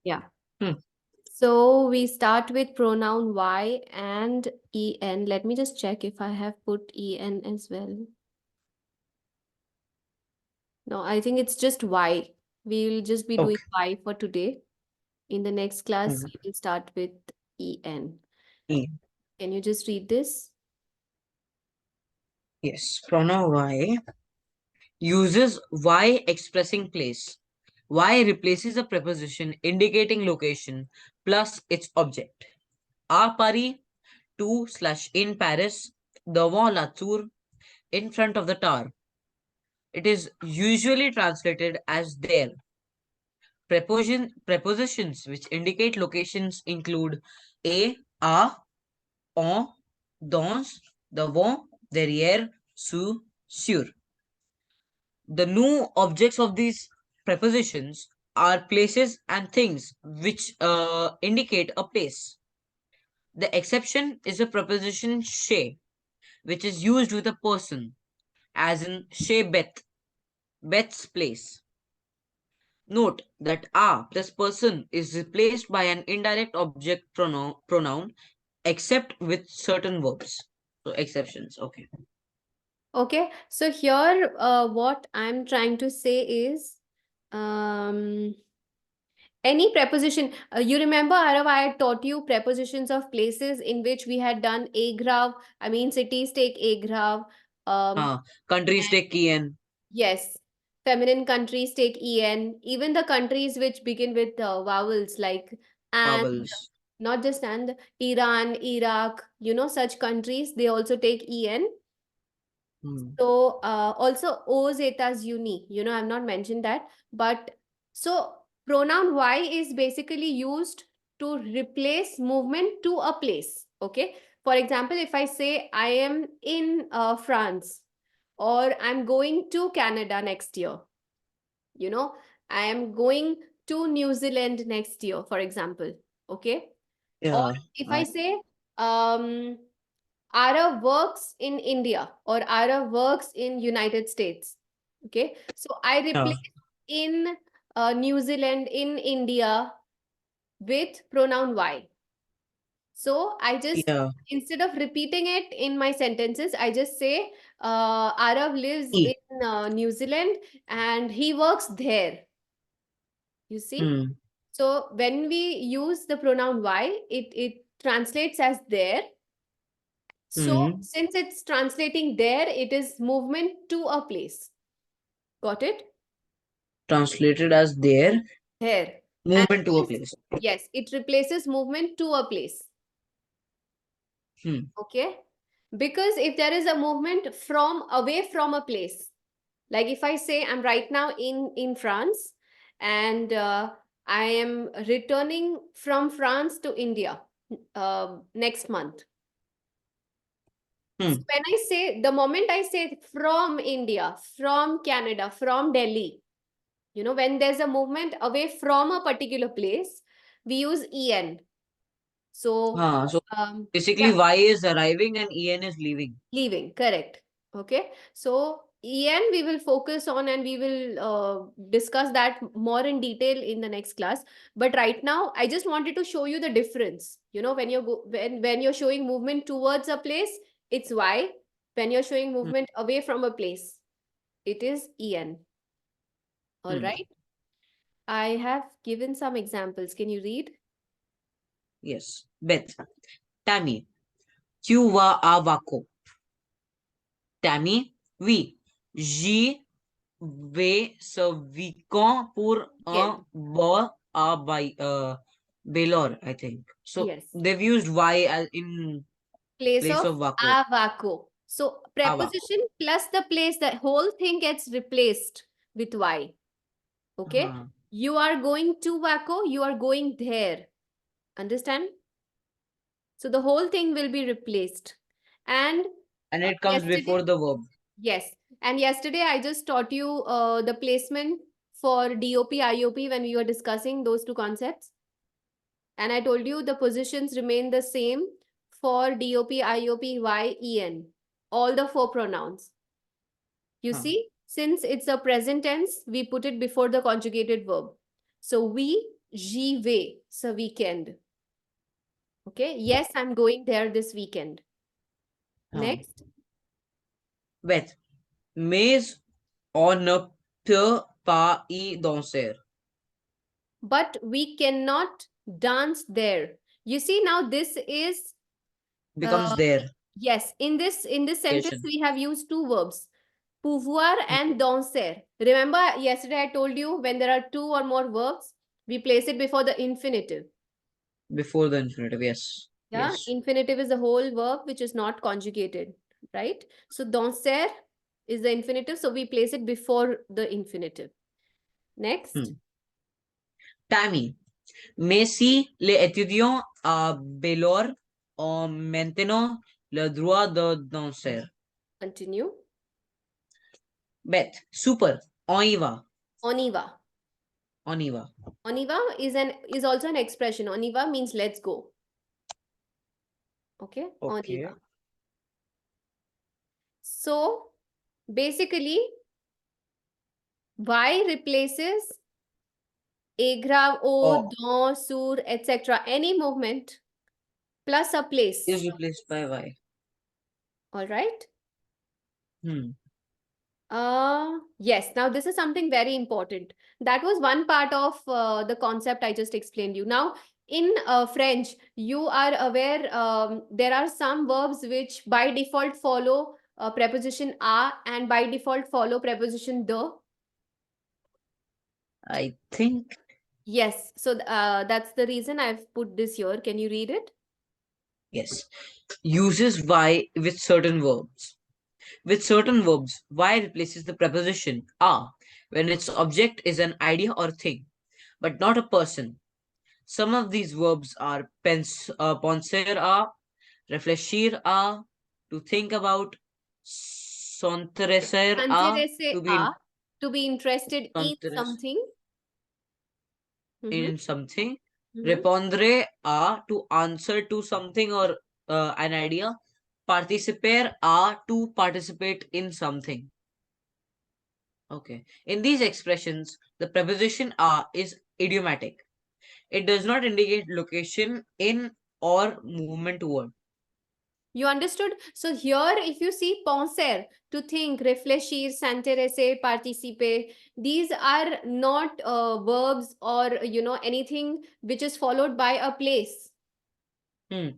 Yeah. Hmm. So we start with pronoun Y and EN. Let me just check if I have put EN as well. No, I think it's just Y. We will just be doing Okay. Y for today. In the next class, Mhm. we will start with EN. E. Can you just read this? Yes. Pronoun Y uses Y expressing place. Y replaces a preposition indicating location plus its object. À Paris, to slash in Paris, devant la tour, in front of the tower. It is usually translated as there. Prepositions which indicate locations include à, en, dans, devant, derrière, sous, sur. The new objects of these prepositions are places and things which indicate a place. The exception is a preposition chez, which is used with a person, as in chez Beth, Beth's place. Note that a plus person is replaced by an indirect object pronoun except with certain verbs. So exceptions. Okay. Okay, so here what I'm trying to say is um, any preposition. You remember, Arav, I had taught you prepositions of places in which we had done agrav. I mean, cities take agrav. Um, Countries take key and yes, feminine countries take en. Even the countries which begin with vowels like and, vowels. not just and, Iran, Iraq, such countries, they also take en. Hmm. So also O zetas uni, I've not mentioned that. But so pronoun Y is basically used to replace movement to a place. Okay. For example, if I say I am in France or I'm going to Canada next year, you know, I am going to New Zealand next year, for example. Okay. Or Yeah. if I I, say um Ara works in India or Ara works in United States. Okay. So I yeah. replace in New Zealand, in India with pronoun Y. So I just, Yeah. instead of repeating it in my sentences, I just say Arav lives E. in New Zealand and he works there. You see? Hmm. So when we use the pronoun Y, it translates as there. So Hmm. since it's translating there, it is movement to a place. Got it? Translated as their There. And movement to a this, place. yes, it replaces movement to a place. Hmm. Okay? Because if there is a movement from away from a place, like if I say I'm right now in France and I am returning from France to India next month. So Hmm. when I say, the moment I say from India, from Canada, from Delhi, when there's a movement away from a particular place, we use en. So So basically yeah, Y is arriving and EN is leaving. leaving, correct. Okay, so en we will focus on and we will discuss that more in detail in the next class. But right now I just wanted to show you the difference. When when you're showing movement towards a place, it's Y. When you're showing Hmm. movement away from a place, it is en. All Hmm. right, I have given some examples. Can you read? Yes. Beth. Tammy. Tu vas à Waco. Tammy. Oui. J'y vais ce week-end pour un Again. bal à Baylor, I think. So Yes. they've used Y as in Place place of of Waco. avako. So À Waco. preposition plus the place, the whole thing gets replaced with Y. Okay. Uh, You are going to Waco, you are going there. Understand? So the whole thing will be replaced. And and it comes yesterday, before the verb. yes. And yesterday I just taught you the placement for DOP, IOP when we were discussing those two concepts. And I told you the positions remain the same for DOP, IOP, Y, EN, all the four pronouns. You see, since it's a present tense, we put it before the conjugated verb. So we, J'y vais ce weekend. Okay. Yes, I'm going there this weekend. हाँ. Next. Beth, mais on ne peut pas y danser. But we cannot dance there. You see, now this is Becomes there. yes, in this sentence Location. we have used two verbs, pouvoir Hmm. and danser. Remember yesterday I told you when there are two or more verbs, we place it before the infinitive. Before the infinitive, yes. Yeah, Yes. infinitive is the whole verb which is not conjugated, right? So danser is the infinitive, so we place it before the infinitive. Next. Hmm. Tammy, mais si les étudiants à Baylor ont maintenant le droit de danser. Continue. Beth, super. On y va. On y va. On y va. On y va is also an expression. On y va means let's go. Okay, on y Okay. va. So basically, y replaces grave, o, Oh, dans, sur, etc. Any movement plus a place. is replaced by Y. All right. Hmm. Yes. Now this is something very important. That was one part of the concept I just explained you. Now in French, you are aware there are some verbs which by default follow preposition a and by default follow preposition de. I think. Yes. So that's the reason I've put this here. Can you read it? Yes. Uses Y with certain verbs. With certain verbs, Y replaces the preposition a when its object is an idea or thing, but not a person. Some of these verbs are penser a, reflexir a, to think about, s'intéresser a, Interesse to be a, to be interested in interested something. Mm-hmm. in something, Mm-hmm. répondre a, to answer to something or an idea, participer a, to participate in something. Okay. In these expressions, the preposition a is idiomatic. It does not indicate location in or movement toward. You understood? So here, if you see penser, to think, réfléchir, s'intéresser, participer, these are not verbs or, anything which is followed by a place. Hmm.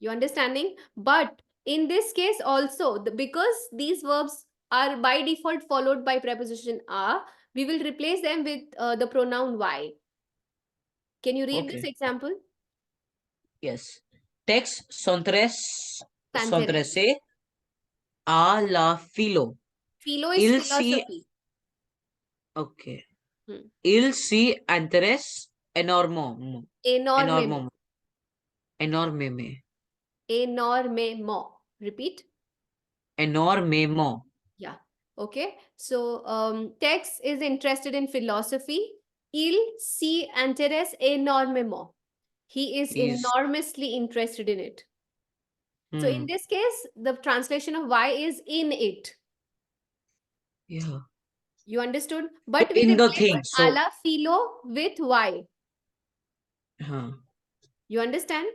You understanding? But in this case also, because these verbs are by default followed by preposition a, we will replace them with the pronoun y. Can you read this Okay. example? Yes. Text S'intéresse. s'intéresse à la philo. Philo is Il s'y philosophy. okay. Hmm. Il s'y intéresse énormément. Énormément. Énormément. Énormément. Énormément. Repeat. Énormément. Yeah. Okay. So Tex is interested in philosophy. Il s'y intéresse énormément. He is Is enormously interested in it. So in hmm. this case, the translation of y is in it. Yeah. You understood? But we In the replace thing. a So la philo with y. huh. You understand?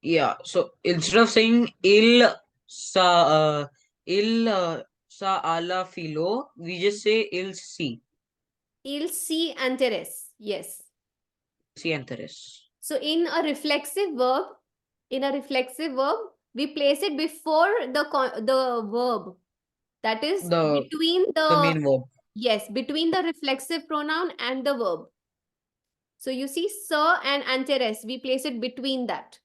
Yeah. So instead of saying sa il sa alla filo, we just say il si. Il s'y intéresse. Yes. Si interest. So in a reflexive verb, we place it before the verb. That is The between the the main verb. yes, between the reflexive pronoun and the verb. So you see, sir and anteres, we place it between that.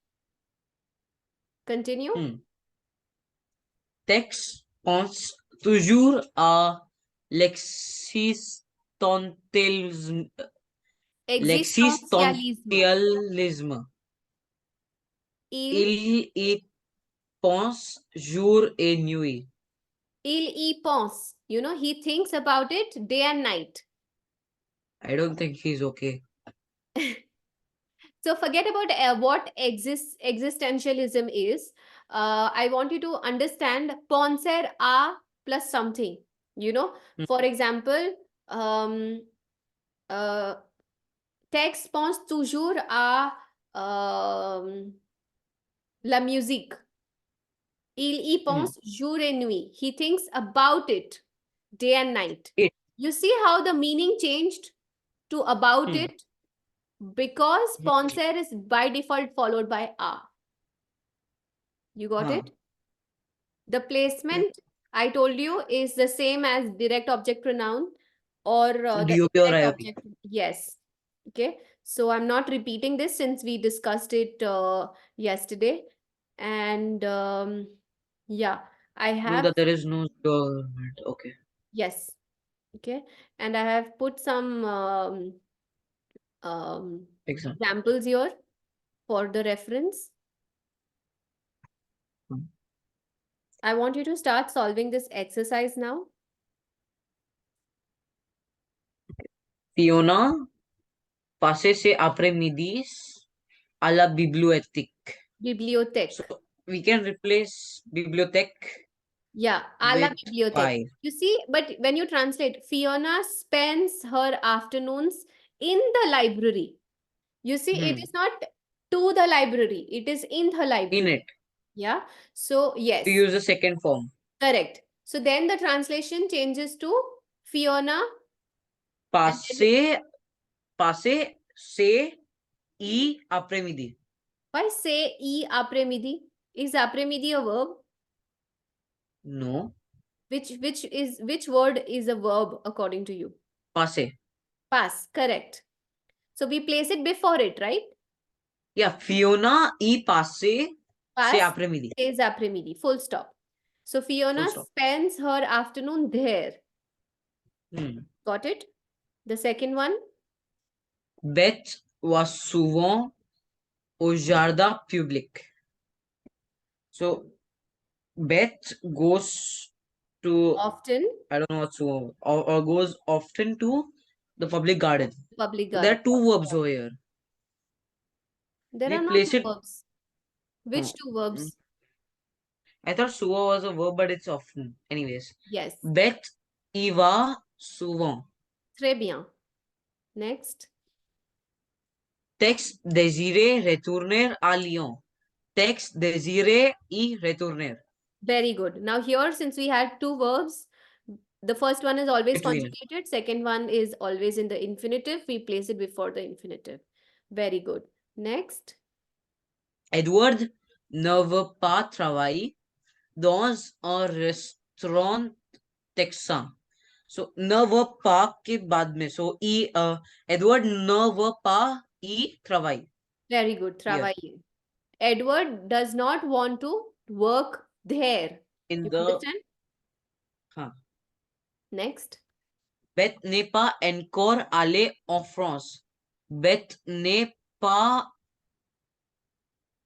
Continue. Hmm. Texte pense toujours à l'existentialisme. Existentialisme. L'existentialisme. Il, Il y pense jour et nuit. il y pense. He thinks about it day and night. I don't think he's okay. So forget about what existentialism is. I want you to understand penser a plus something. Hmm. For example, um, uh, Texte pense toujours à la musique. Il y Hmm. pense jour et nuit. He thinks about it day and night. It. You see how the meaning changed to about Hmm. it? Because Hmm. penser is by default followed by a. You got Huh. it? The Yeah. placement I told you is the same as direct object pronoun or the DOP or indirect IOP. object. Yes. Okay. So I'm not repeating this since we discussed it yesterday. And yeah, I No, have, that there is no government. Okay. yes. Okay. And I have put some um, Example. examples here for the reference. Hmm. I want you to start solving this exercise now. Fiona passe ses après-midis à la bibliothèque. So Bibliothèque. we can replace bibliothèque Yeah, à la with bibliothèque. by. You see, but when you translate, Fiona spends her afternoons in the library. You see, it Hmm. is not to the library, it is in the In library. it. Yeah. So, We yes, use the second form. correct. So then the translation changes to Fiona. And then Passe, passe ses I après-midi. why say e après midi? Is après midi a verb? No. Which word is a verb according to you? Passe. Pass, correct. So we place it before it, right? Yeah, Fiona y passe c'est Pass après-midi. is après midi, full stop. So Full Fiona stop. spends her afternoon there. Hmm. Got it? The second one, Beth va souvent au jardin public. So Beth goes to, often I don't know what's so, or goes often to the public garden. public So there garden. are two verbs over here. There We are not place two it. verbs. Oh, Which two mm, verbs? I thought souvent was a verb, but it's often. Anyways, Yes. Beth y va souvent. Très bien. Next. Texte désiré retourner à Lyon. Texte désiré y retourner. Very good. Now here, since we had two verbs, the first one is always Between it. conjugated. Second one is always in the infinitive. We place it before the infinitive. Very good. Next. Edward ne veut pas travailler dans un restaurant texan. So, ne veut pas के बाद में. So, Edward ne veut pas y travailler. Very good. Here. Travailler. Edward does not want to work there. In You the. understand? Huh. Next. Beth n'est pas encore allée en France. Beth n'est pas.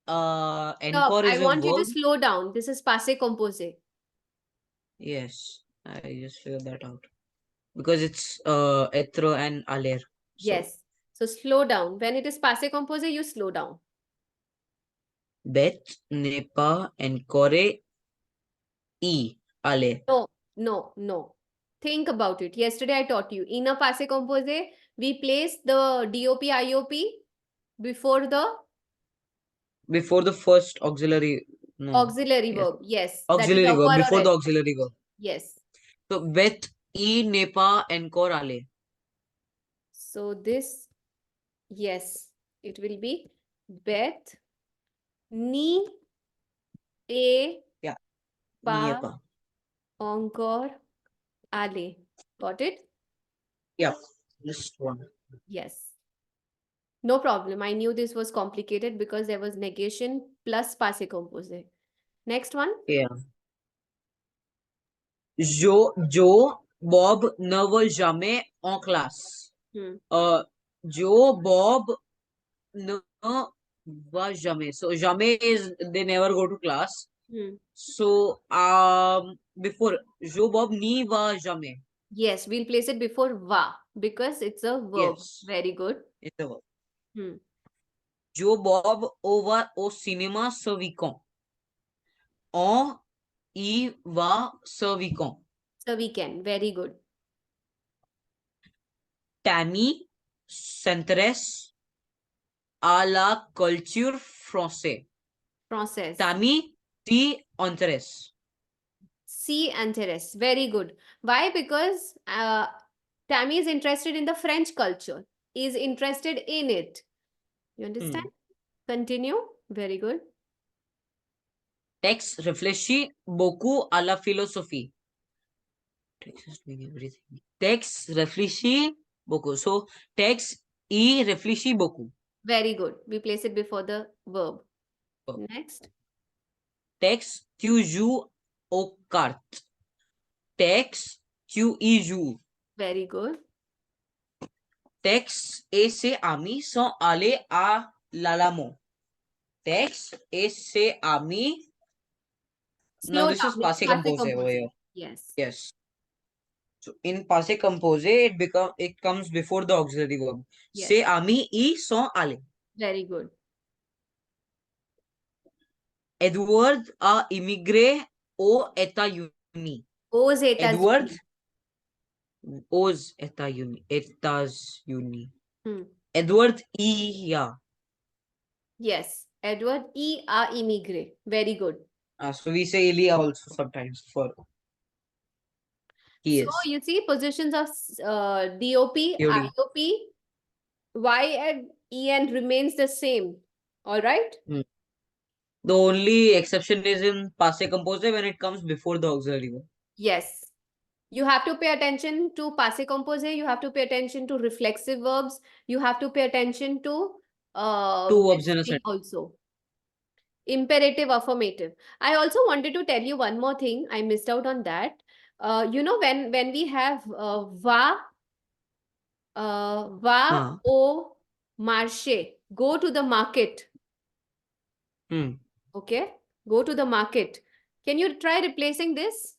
Stop. Encore I is a want you to verb. slow down. This is passé composé. Yes, I just figured that out. Because it's Etro and Aler. So, Yes. So slow down. When it is passé composé, you slow down. Beth n'est pas encore y allée. No, no, no. Think about it. Yesterday I taught you. In a passé composé, we place the DOP, IOP before the Before the first auxiliary. No. auxiliary Yes. verb. Yes. That is Auxiliary verb. over or Before the else. auxiliary verb. Yes. So, Beth y n'est pas encore allée. So this, yes, it will be Beth ni est Yeah. N'y est pas pas. encore allé. Got it? Yeah. Just one. Yes. No problem. I knew this was complicated because there was negation plus passé composé. Next one. Yeah. Joe Bob ne va jamais en classe. Hmm. Joe Bob ne va jamais. So jamais is they never go to class. Hmm. So before Joe Bob ni va jamais. Yes, we'll place it before va because it's a verb. Yes, Very good. it's a verb. Hmm. Joe Bob va au cinéma ce week-end. On y va ce week-end. So we can. Very good. Tammy s'intéresse à la culture française. Process. Tammy s'y intéresse. See and Teres. Very good. Why? Because Tammy is interested in the French culture, is interested in it. You understand? Hmm. Continue. Very good. Tex réfléchit beaucoup à la philosophie. Tex is doing everything. Tex réfléchit beaucoup. So, Tex y réfléchit beaucoup. Very good. We place it before the verb. Oh. Next. Tex, tu joues aux cartes. Tex, tu y joues. Very good. Tex et ses amis sont allés à l'Alamo. Tex et ses amis. Now Slow this is down. It's passé passive composé over composite. here. Yes. Yes. So in passé composé, it comes before the auxiliary verb. Ses Yes. amis y sont allés. Very good. Edward a immigré aux États-Unis. Aux Edward États-Unis. aux États-Unis. États-Unis. Hmm. Edward y a. Yes. Edward E. A immigré. Very good. So we say Ilya also sometimes for he So is. you see positions of DOP, Theory. IOP, Y and EN remains the same. All right? Hmm. The only exception is in passé composé when it comes before the auxiliary verb. Yes. You have to pay attention to passé composé. You have to pay attention to reflexive verbs. You have to pay attention to Two verbs this in a thing sentence. also. Imperative, affirmative. I also wanted to tell you one more thing. I missed out on that. You know, when we have va Huh. au marché, go to the market. Hmm. Okay, go to the market. Can you try replacing this?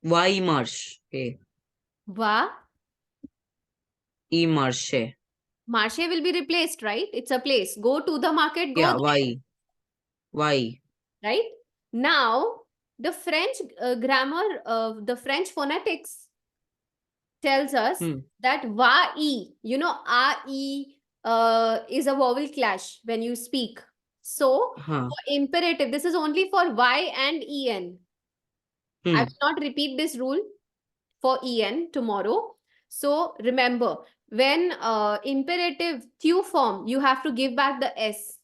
Why marche? Okay. Va, E marche. marché will be replaced, right? It's a place. Go to the market, go Yeah, there, why? Why? right? Now, the French grammar, the French phonetics tells us Hmm. that va e, you know, a e is a vowel clash when you speak. So, Huh. for imperative, this is only for y and en. I Hmm. will not repeat this rule for en tomorrow. So remember, when imperative tu form, you have to give back the s.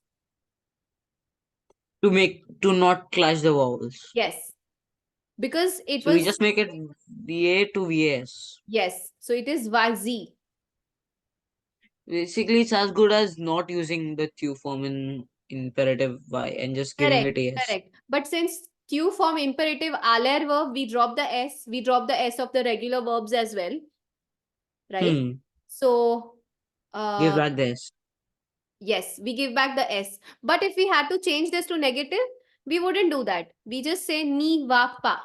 To not clash the vowels. Yes, because it So we was, just make it VA to VS. yes. So it is vazi. Basically, it's as good as not using the tu form in imperative Y and just giving Correct, it AS. correct. But since tu form imperative aller verb, we drop the s. We drop the s of the regular verbs as well, right? Hmm. So, Give uh, back this. yes, we give back the s. But if we had to change this to negative, we wouldn't do that. We just say ni va pa.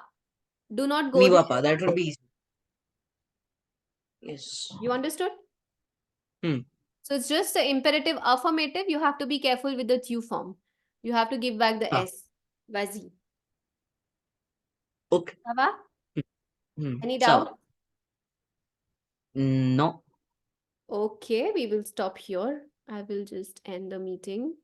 Do not go Ni there. Papa. That would be easy. Yes. You understood? Hmm. So it's just the imperative affirmative. You have to be careful with the tu form. You have to give back the Ah. s. Vazi. Okay. Sava? Hmm. Any So, doubt? no. Okay, we will stop here. I will just end the meeting.